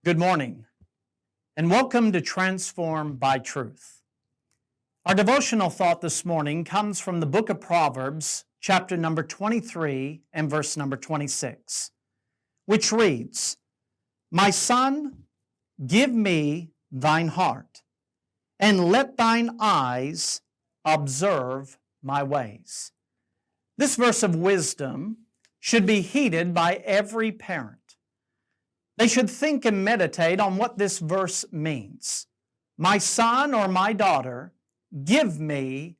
Good morning, and welcome to Transformed by Truth. Our devotional thought this morning comes from the book of Proverbs, chapter number 23 and verse number 26, which reads, "My son, give me thine heart, and let thine eyes observe my ways." This verse of wisdom should be heeded by every parent. They should think and meditate on what this verse means. My son or my daughter, give me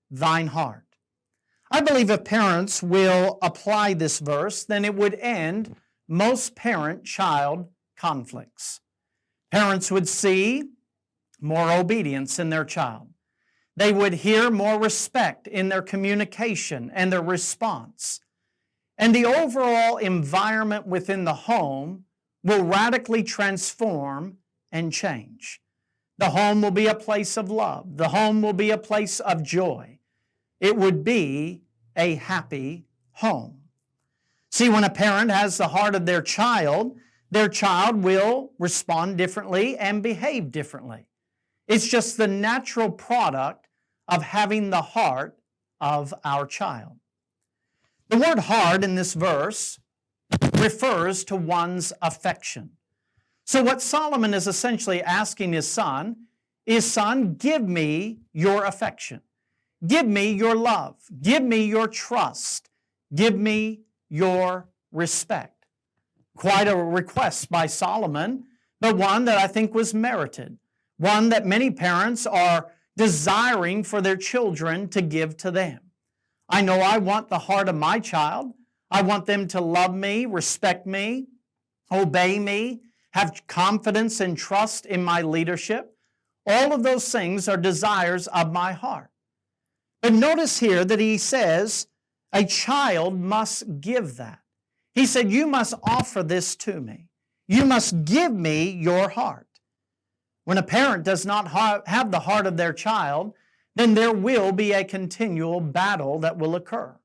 thine heart. I believe if parents will apply this verse, then it would end most parent-child conflicts. Parents would see more obedience in their child. They would hear more respect in their communication and their response. And the overall environment within the home will radically transform and change. The home will be a place of love. The home will be a place of joy. It would be a happy home. See, when a parent has the heart of their child will respond differently and behave differently. It's just the natural product of having the heart of our child. The word heart in this verse refers to one's affection. So what Solomon is essentially asking his son is, son, give me your affection. Give me your love. Give me your trust. Give me your respect. Quite a request by Solomon, but one that I think was merited. One that many parents are desiring for their children to give to them. I know I want the heart of my child. I want them to love me, respect me, obey me, have confidence and trust in my leadership. All of those things are desires of my heart. But notice here that he says a child must give that. He said, you must offer this to me. You must give me your heart. When a parent does not have the heart of their child, then there will be a continual battle that will occur.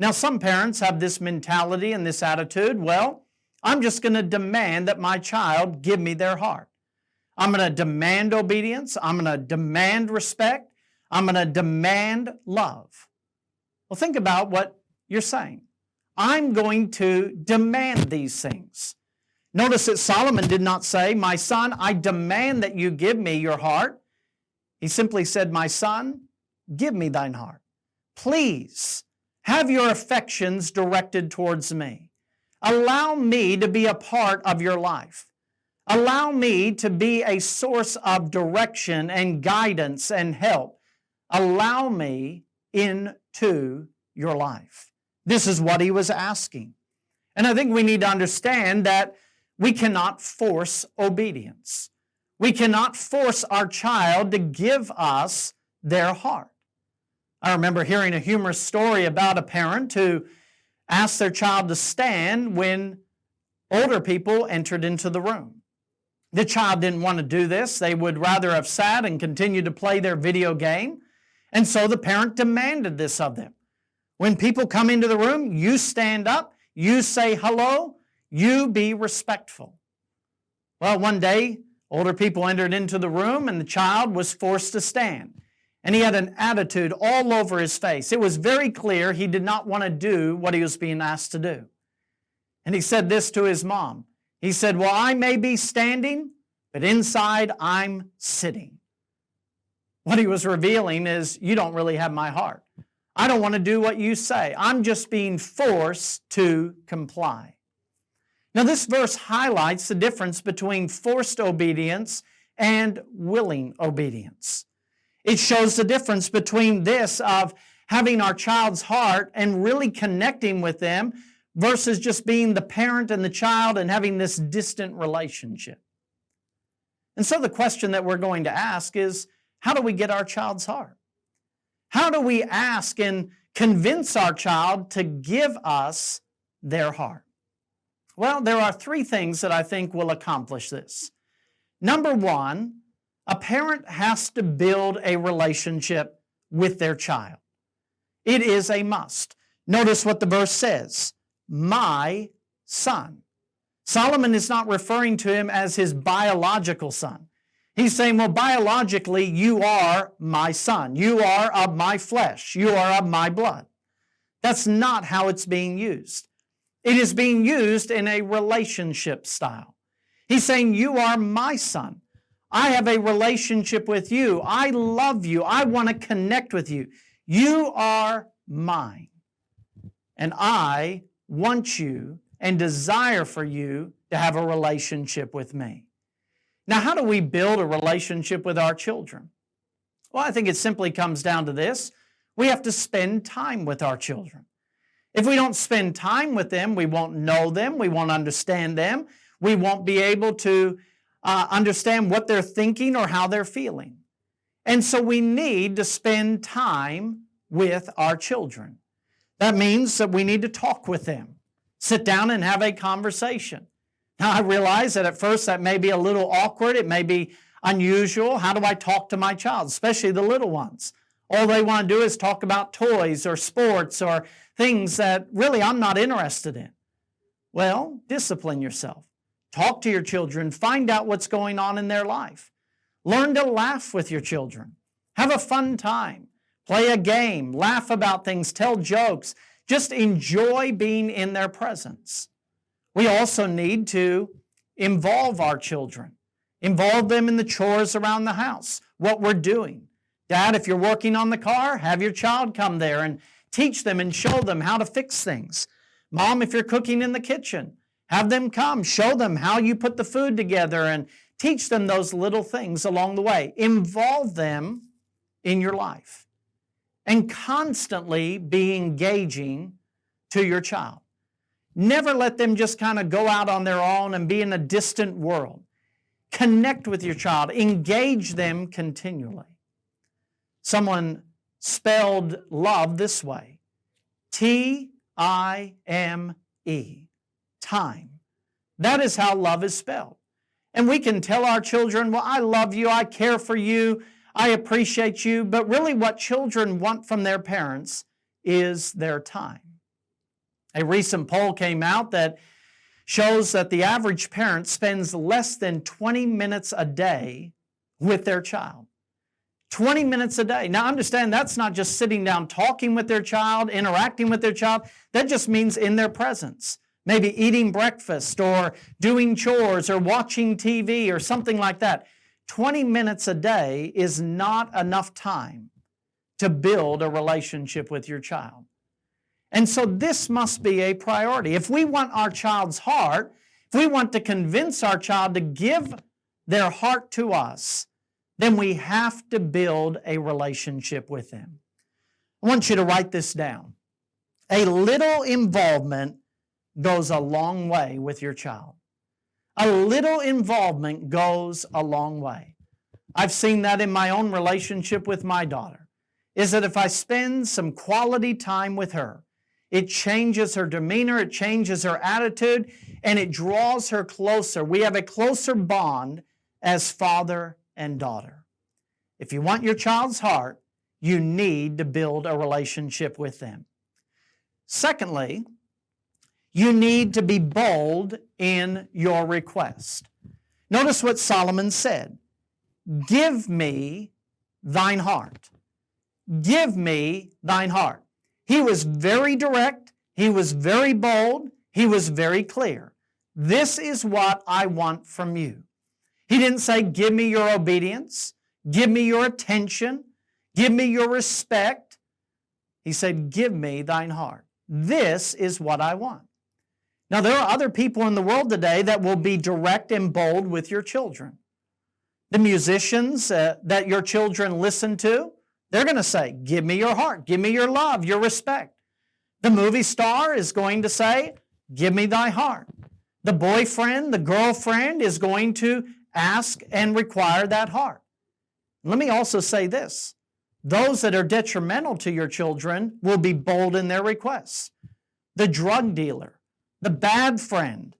Now, some parents have this mentality and this attitude, well, I'm just going to demand that my child give me their heart. I'm going to demand obedience. I'm going to demand respect. I'm going to demand love. Well, think about what you're saying. I'm going to demand these things. Notice that Solomon did not say, my son, I demand that you give me your heart. He simply said, my son, give me thine heart. Please, have your affections directed towards me. Allow me to be a part of your life. Allow me to be a source of direction and guidance and help. Allow me into your life. This is what he was asking. And I think we need to understand that we cannot force obedience. We cannot force our child to give us their heart. I remember hearing a humorous story about a parent who asked their child to stand when older people entered into the room. The child didn't want to do this. They would rather have sat and continued to play their video game. And so the parent demanded this of them. When people come into the room, you stand up, you say hello, you be respectful. Well, one day, older people entered into the room and the child was forced to stand. And he had an attitude all over his face. It was very clear he did not want to do what he was being asked to do. And he said this to his mom. He said, well, I may be standing, but inside I'm sitting. What he was revealing is, you don't really have my heart. I don't want to do what you say. I'm just being forced to comply. Now, this verse highlights the difference between forced obedience and willing obedience. It shows the difference between this of having our child's heart and really connecting with them versus just being the parent and the child and having this distant relationship. And so the question that we're going to ask is, how do we get our child's heart? How do we ask and convince our child to give us their heart? Well, there are three things that I think will accomplish this. Number one, a parent has to build a relationship with their child. It is a must. Notice what the verse says, my son. Solomon is not referring to him as his biological son. He's saying, well, biologically, you are my son. You are of my flesh. You are of my blood. That's not how it's being used. It is being used in a relationship style. He's saying, you are my son. I have a relationship with you. I love you. I want to connect with you. You are mine. And I want you and desire for you to have a relationship with me. Now, how do we build a relationship with our children? Well, I think it simply comes down to this. We have to spend time with our children. If we don't spend time with them, we won't know them, we won't understand them, we won't be able to understand what they're thinking or how they're feeling. And so we need to spend time with our children. That means that we need to talk with them, sit down and have a conversation. Now, I realize that at first that may be a little awkward, it may be unusual. How do I talk to my child, especially the little ones? All they want to do is talk about toys or sports or things that really I'm not interested in. Well, discipline yourself. Talk to your children. Find out what's going on in their life. Learn to laugh with your children. Have a fun time. Play a game. Laugh about things. Tell jokes. Just enjoy being in their presence. We also need to involve our children. Involve them in the chores around the house, what we're doing. Dad, if you're working on the car, have your child come there and teach them and show them how to fix things. Mom, if you're cooking in the kitchen, have them come, show them how you put the food together and teach them those little things along the way. Involve them in your life and constantly be engaging to your child. Never let them just kind of go out on their own and be in a distant world. Connect with your child. Engage them continually. Someone spelled love this way, T-I-M-E, time. That is how love is spelled. And we can tell our children, well, I love you, I care for you, I appreciate you, but really what children want from their parents is their time. A recent poll came out that shows that the average parent spends less than 20 minutes a day with their child. 20 minutes a day. Now understand that's not just sitting down talking with their child, interacting with their child. That just means in their presence. Maybe eating breakfast or doing chores or watching TV or something like that. 20 minutes a day is not enough time to build a relationship with your child. And so this must be a priority. If we want our child's heart, if we want to convince our child to give their heart to us, then we have to build a relationship with them. I want you to write this down. A little involvement goes a long way with your child. A little involvement goes a long way. I've seen that in my own relationship with my daughter, is that if I spend some quality time with her, it changes her demeanor, it changes her attitude, and it draws her closer. We have a closer bond as father and daughter. If you want your child's heart, you need to build a relationship with them. Secondly, you need to be bold in your request. Notice what Solomon said. Give me thine heart. Give me thine heart. He was very direct. He was very bold. He was very clear. This is what I want from you. He didn't say, give me your obedience. Give me your attention. Give me your respect. He said, give me thine heart. This is what I want. Now, there are other people in the world today that will be direct and bold with your children. The musicians that your children listen to, they're going to say, give me your heart, give me your love, your respect. The movie star is going to say, give me thy heart. The boyfriend, the girlfriend is going to ask and require that heart. Let me also say this. Those that are detrimental to your children will be bold in their requests. The drug dealer, the bad friend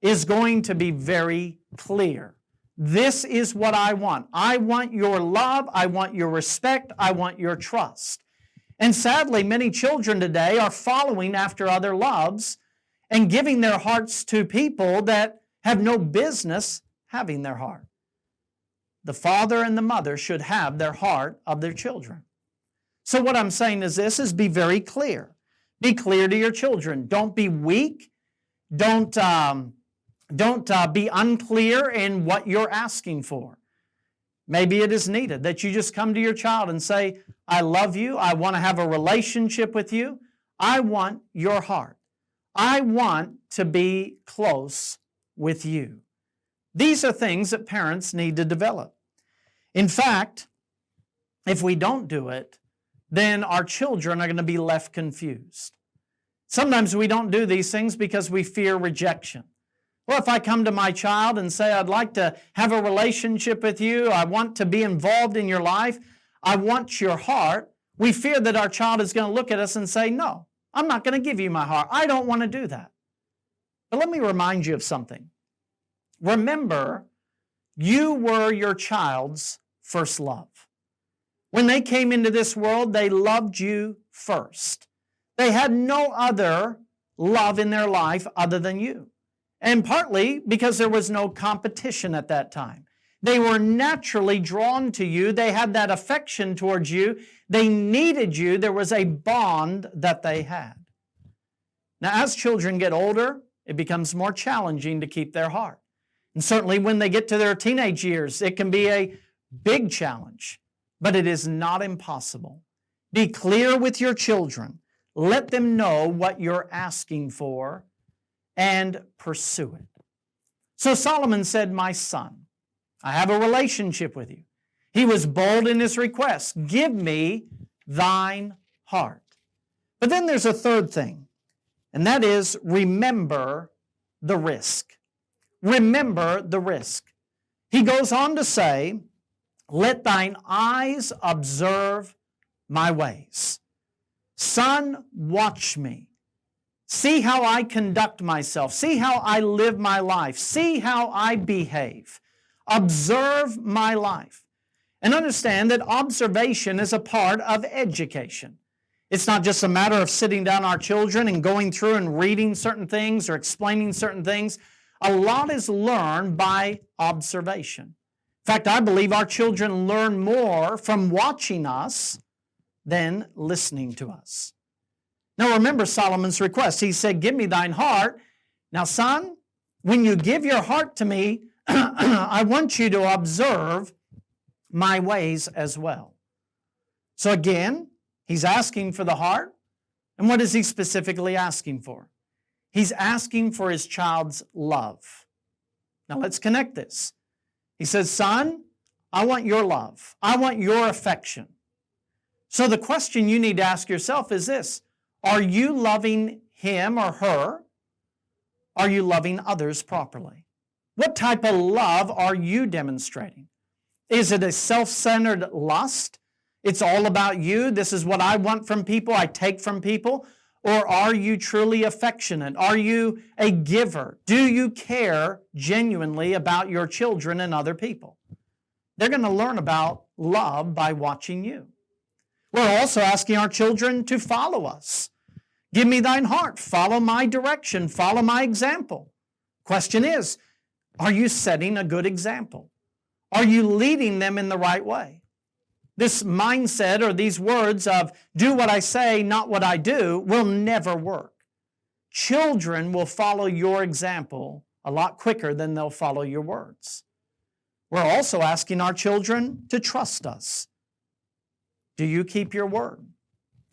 is going to be very clear. This is what I want. I want your love. I want your respect. I want your trust. And sadly, many children today are following after other loves and giving their hearts to people that have no business having their heart. The father and the mother should have their heart of their children. So what I'm saying is this, is be very clear. Be clear to your children. Don't be weak. Don't be unclear in what you're asking for. Maybe it is needed that you just come to your child and say, I love you. I want to have a relationship with you. I want your heart. I want to be close with you. These are things that parents need to develop. In fact, if we don't do it, then our children are going to be left confused. Sometimes we don't do these things because we fear rejection. Well, if I come to my child and say, I'd like to have a relationship with you, I want to be involved in your life, I want your heart, we fear that our child is going to look at us and say, no, I'm not going to give you my heart. I don't want to do that. But let me remind you of something. Remember, you were your child's first love. When they came into this world, they loved you first. They had no other love in their life other than you. And partly because there was no competition at that time. They were naturally drawn to you. They had that affection towards you. They needed you. There was a bond that they had. Now, as children get older, it becomes more challenging to keep their heart. And certainly when they get to their teenage years, it can be a big challenge. But it is not impossible. Be clear with your children. Let them know what you're asking for and pursue it. So Solomon said, my son, I have a relationship with you. He was bold in his request. Give me thine heart. But then there's a third thing, and that is remember the risk. Remember the risk. He goes on to say, let thine eyes observe my ways. Son, watch me. See how I conduct myself. See how I live my life. See how I behave. Observe my life. And understand that observation is a part of education. It's not just a matter of sitting down our children and going through and reading certain things or explaining certain things. A lot is learned by observation. In fact, I believe our children learn more from watching us than listening to us. Now remember Solomon's request. He said, give me thine heart. Now, son, when you give your heart to me, I want you to observe my ways as well. So again, he's asking for the heart. And what is he specifically asking for? He's asking for his child's love. Now let's connect this. He says, son, I want your love. I want your affection. So the question you need to ask yourself is this. Are you loving him or her? Are you loving others properly? What type of love are you demonstrating? Is it a self-centered lust? It's all about you. This is what I want from people. I take from people. Or are you truly affectionate? Are you a giver? Do you care genuinely about your children and other people? They're going to learn about love by watching you. We're also asking our children to follow us. Give me thine heart. Follow my direction. Follow my example. Question is, are you setting a good example? Are you leading them in the right way? This mindset or these words of do what I say, not what I do, will never work. Children will follow your example a lot quicker than they'll follow your words. We're also asking our children to trust us. Do you keep your word?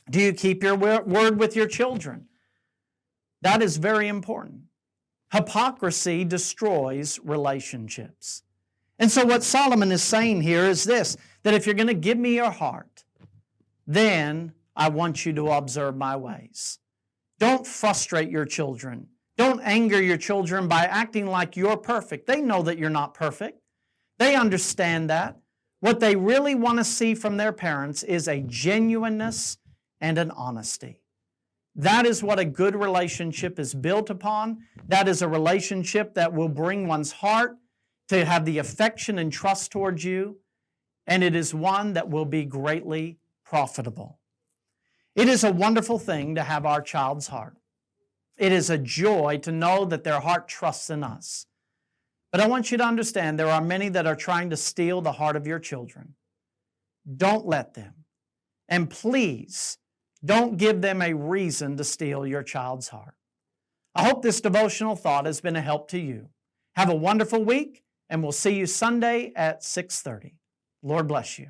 Do you keep your word with your children? That is very important. Hypocrisy destroys relationships. And so what Solomon is saying here is this, that if you're going to give me your heart, then I want you to observe my ways. Don't frustrate your children. Don't anger your children by acting like you're perfect. They know that you're not perfect. They understand that. What they really want to see from their parents is a genuineness and an honesty. That is what a good relationship is built upon. That is a relationship that will bring one's heart to have the affection and trust towards you, and it is one that will be greatly profitable. It is a wonderful thing to have our child's heart. It is a joy to know that their heart trusts in us. But I want you to understand there are many that are trying to steal the heart of your children. Don't let them. And please, don't give them a reason to steal your child's heart. I hope this devotional thought has been a help to you. Have a wonderful week, and we'll see you Sunday at 6:30. Lord bless you.